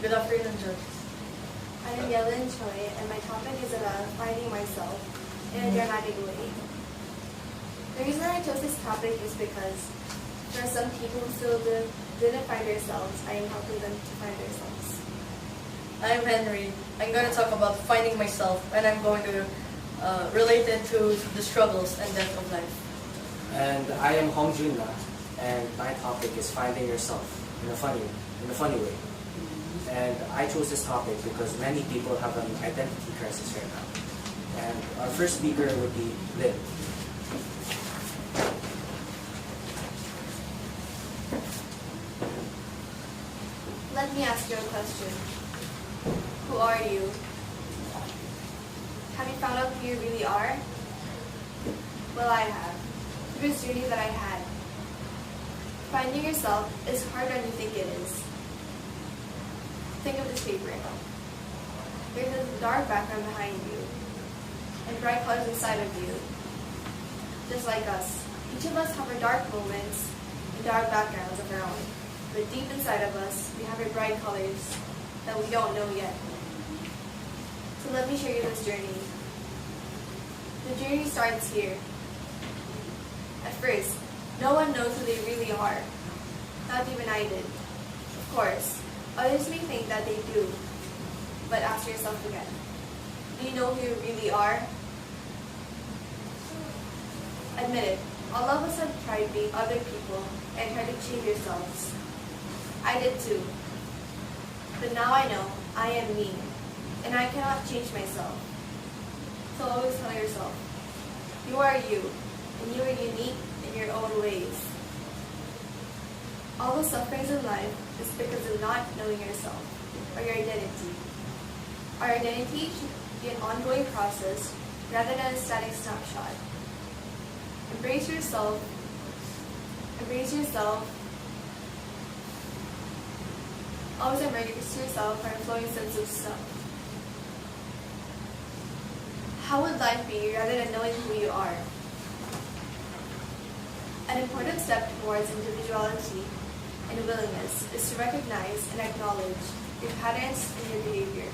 Good afternoon, Judge. I am Yellen Choi, and my topic is about finding myself in a dramatic way. The reason I chose this topic is because there are some people who still didn't find themselves. I am helping them to find themselves. I'm Henry. I'm going to talk about finding myself, and I'm going to relate it to the struggles and death of life. And I am Hong Junla, and my topic is finding yourself in a funny way. And I chose this topic because many people have an identity crisis right now. And our first speaker would be Lynn. Let me ask you a question. Who are you? Have you found out who you really are? Well, I have. Through this journey that I had. Finding yourself is harder than you think it is. Think of this paper. There's a dark background behind you, and bright colors inside of you. Just like us, each of us have our dark moments and dark backgrounds of our own. But deep inside of us, we have our bright colors that we don't know yet. So let me show you this journey. The journey starts here. At first, no one knows who they really are. Not even I did. Of course, others may think that they do. But ask yourself again. Do you know who you really are? Admit it. All of us have tried being other people and tried to change yourselves. I did too. But now I know I am me, and I cannot change myself. So always tell yourself, you are you, and you are unique in your own ways. All the sufferings in life is because of not knowing yourself, or your identity. Our identity should be an ongoing process rather than a static snapshot. Embrace yourself. Always embrace yourself for a flowing sense of self. How would life be rather than knowing who you are? An important step towards individuality and willingness is to recognize and acknowledge your patterns and your behavior.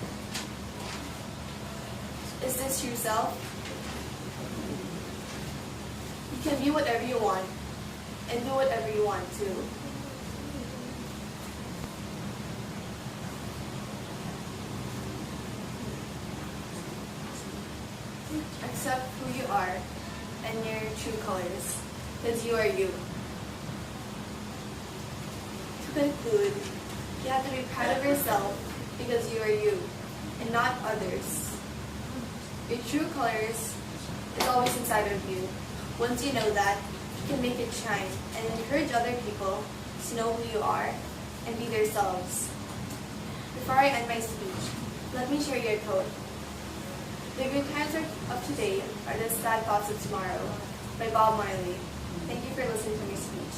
Is this true self? You can be whatever you want and do whatever you want to. Accept who you are and your true colors, because you are you. To conclude, you have to be proud of yourself because you are you and not others. Your true colors is always inside of you. Once you know that, you can make it shine and encourage other people to know who you are and be themselves. Before I end my speech, let me share your quote. The good times of today are the sad thoughts of tomorrow, by Bob Marley. Thank you for listening to my speech.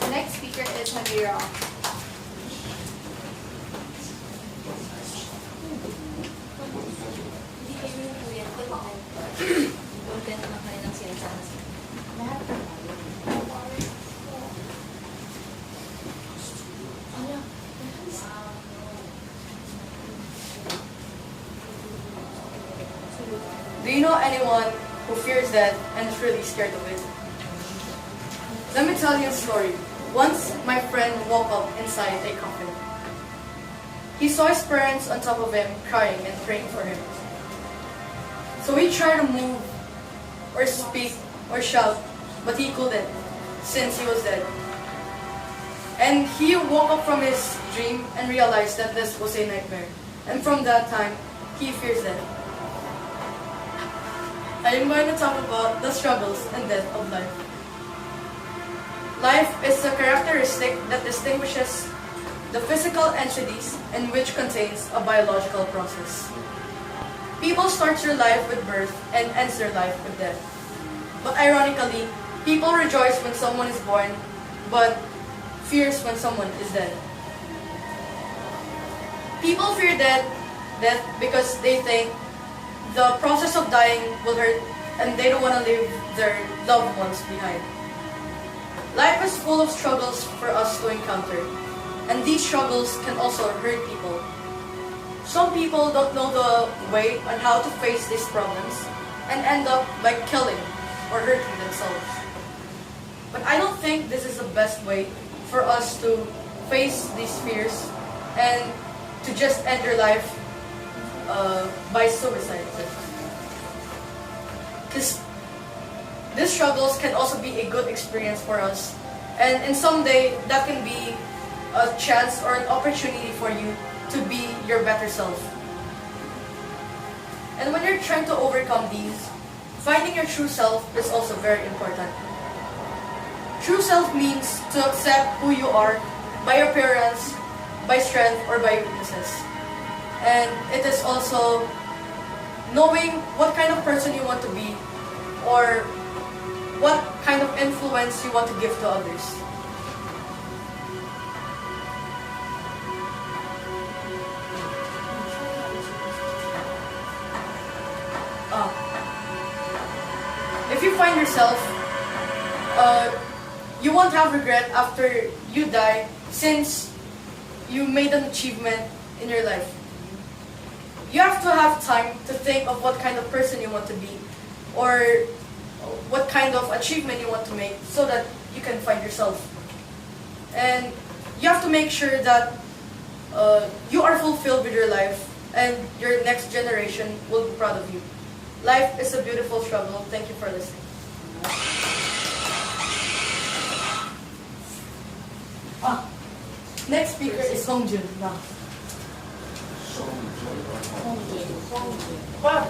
The next speaker is Henry Rock. Hindi kayo yung kuryente content na kayo ng sinasabi. Lahat ng Do you know anyone who fears death and is really scared of it? Let me tell you a story. Once, my friend woke up inside a coffin. He saw his parents on top of him, crying and praying for him. So he tried to move, or speak, or shout, but he couldn't, since he was dead. And he woke up from his dream and realized that this was a nightmare. And from that time, he fears death. I am going to talk about the struggles and death of life. Life is a characteristic that distinguishes the physical entities and which contains a biological process. People start their life with birth and ends their life with death. But ironically, people rejoice when someone is born, but fears when someone is dead. People fear death because they think the process of dying will hurt and they don't want to leave their loved ones behind. Life is full of struggles for us to encounter. And these struggles can also hurt people. Some people don't know the way on how to face these problems and end up by killing or hurting themselves. But I don't think this is the best way for us to face these fears and to just end your life by suicide. Because these struggles can also be a good experience for us, and in some day that can be a chance or an opportunity for you to be your better self. And when you're trying to overcome these, finding your true self is also very important. True self means to accept who you are by your appearance, by strength, or by weaknesses. And it is also knowing what kind of person you want to be or what kind of influence you want to give to others. If you find yourself, you won't have regret after you die since you made an achievement in your life. You have to have time to think of what kind of person you want to be or what kind of achievement you want to make so that you can find yourself. And you have to make sure that you are fulfilled with your life and your next generation will be proud of you. Life is a beautiful struggle. Thank you for listening. Next speaker is Hongjun. Now. Wow.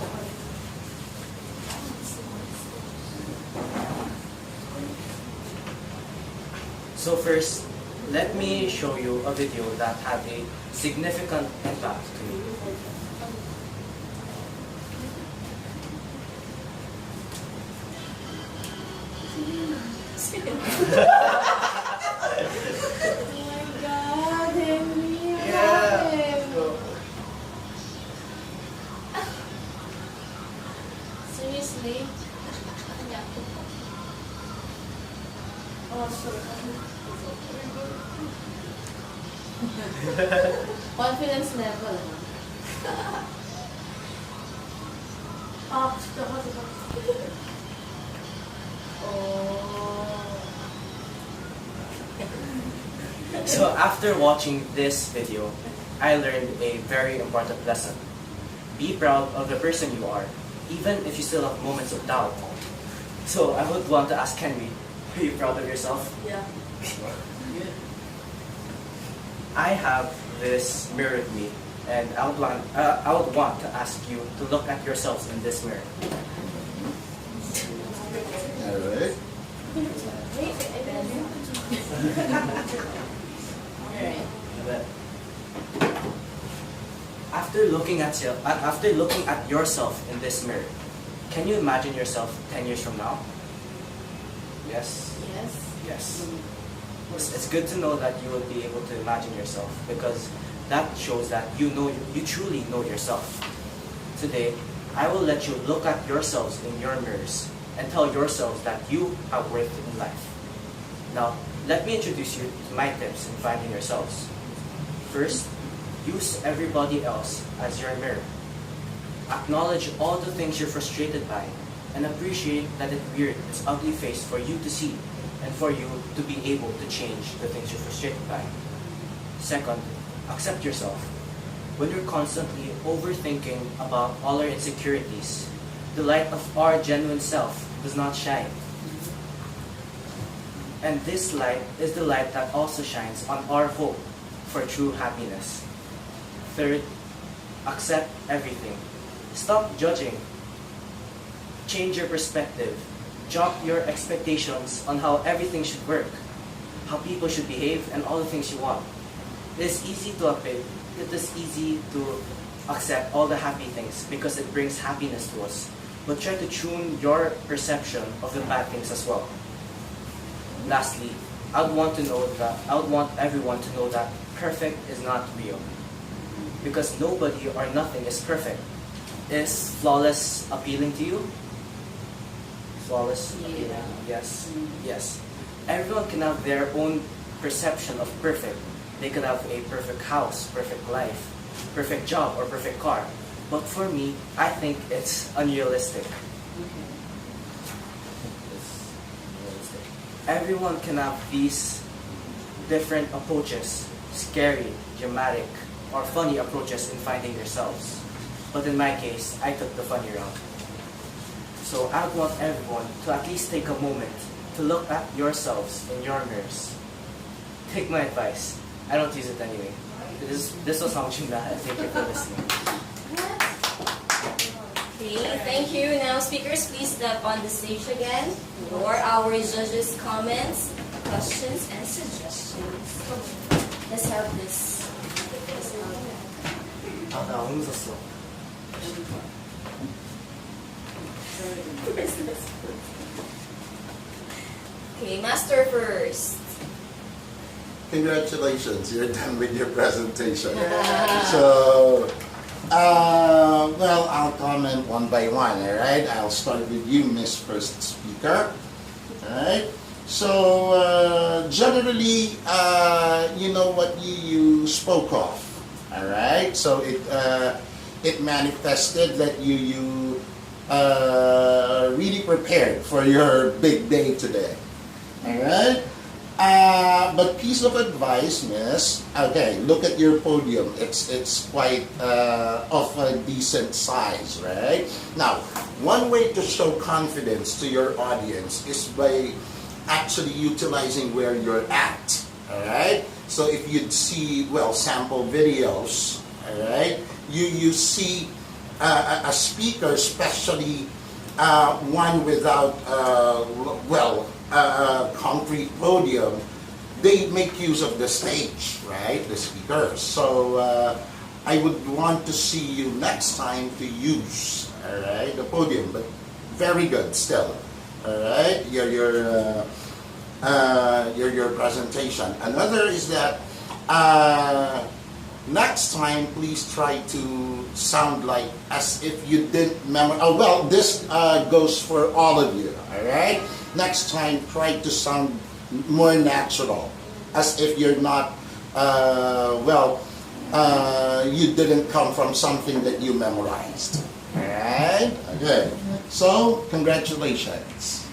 So first, let me show you a video that had a significant impact to me. Seriously? Oh, sorry. Confidence level. Oh. So after watching this video, I learned a very important lesson. Be proud of the person you are, even if you still have moments of doubt. So I would want to ask Henry, are you proud of yourself? Yeah. I have this mirror with me, and I would want to ask you to look at yourselves in this mirror. Alright. After looking at yourself in this mirror, can you imagine yourself 10 years from now? Yes? Yes. Yes. It's good to know that you will be able to imagine yourself because that shows that you truly know yourself. Today, I will let you look at yourselves in your mirrors and tell yourselves that you have worth in life. Now, let me introduce you to my tips in finding yourselves. First, use everybody else as your mirror. Acknowledge all the things you're frustrated by and appreciate that it's weird, its ugly face for you to see and for you to be able to change the things you're frustrated by. Second, accept yourself. When you're constantly overthinking about all our insecurities, the light of our genuine self does not shine. And this light is the light that also shines on our hope for true happiness. Third, accept everything. Stop judging. Change your perspective. Drop your expectations on how everything should work, how people should behave, and all the things you want. It is easy to accept all the happy things because it brings happiness to us. But try to tune your perception of the bad things as well. Lastly, I would want everyone to know that perfect is not real. Because nobody or nothing is perfect. Is flawless appealing to you? Flawless appealing? Yes. Yes. Everyone can have their own perception of perfect. They can have a perfect house, perfect life, perfect job, or perfect car. But for me, I think it's unrealistic. Everyone can have these different approaches, scary, dramatic, or funny approaches in finding yourselves. But in my case, I took the funny route. So I want everyone to at least take a moment to look at yourselves in your mirrors. Take my advice. I don't use it anyway. This was Hong Jun, and thank you for listening. Okay, thank you. Now, speakers, please step on the stage again for our judges' comments, questions, and suggestions. Let's have this. 나 웃었어. Okay, Master first. Congratulations, you're done with your presentation. So, well, I'll comment one by one, all right? I'll start with you, Miss First Speaker. All right? So, generally, you know what you spoke of, all right? So, it manifested that you really prepared for your big day today, all right? But piece of advice, miss, okay, look at your podium. It's quite of a decent size, right? Now, one way to show confidence to your audience is by actually utilizing where you're at, all right? So if you'd see, well, sample videos, all right, you see a speaker, especially one without, well, concrete podium, they make use of the stage, right? The speakers. So I would want to see you next time to use, all right, the podium. But very good still, all right. Your presentation. Another is that next time, please try to sound like as if you didn't memorize. Oh, well, this goes for all of you, all right? Next time, try to sound more natural, as if you're not, you didn't come from something that you memorized, all right? Okay, so congratulations.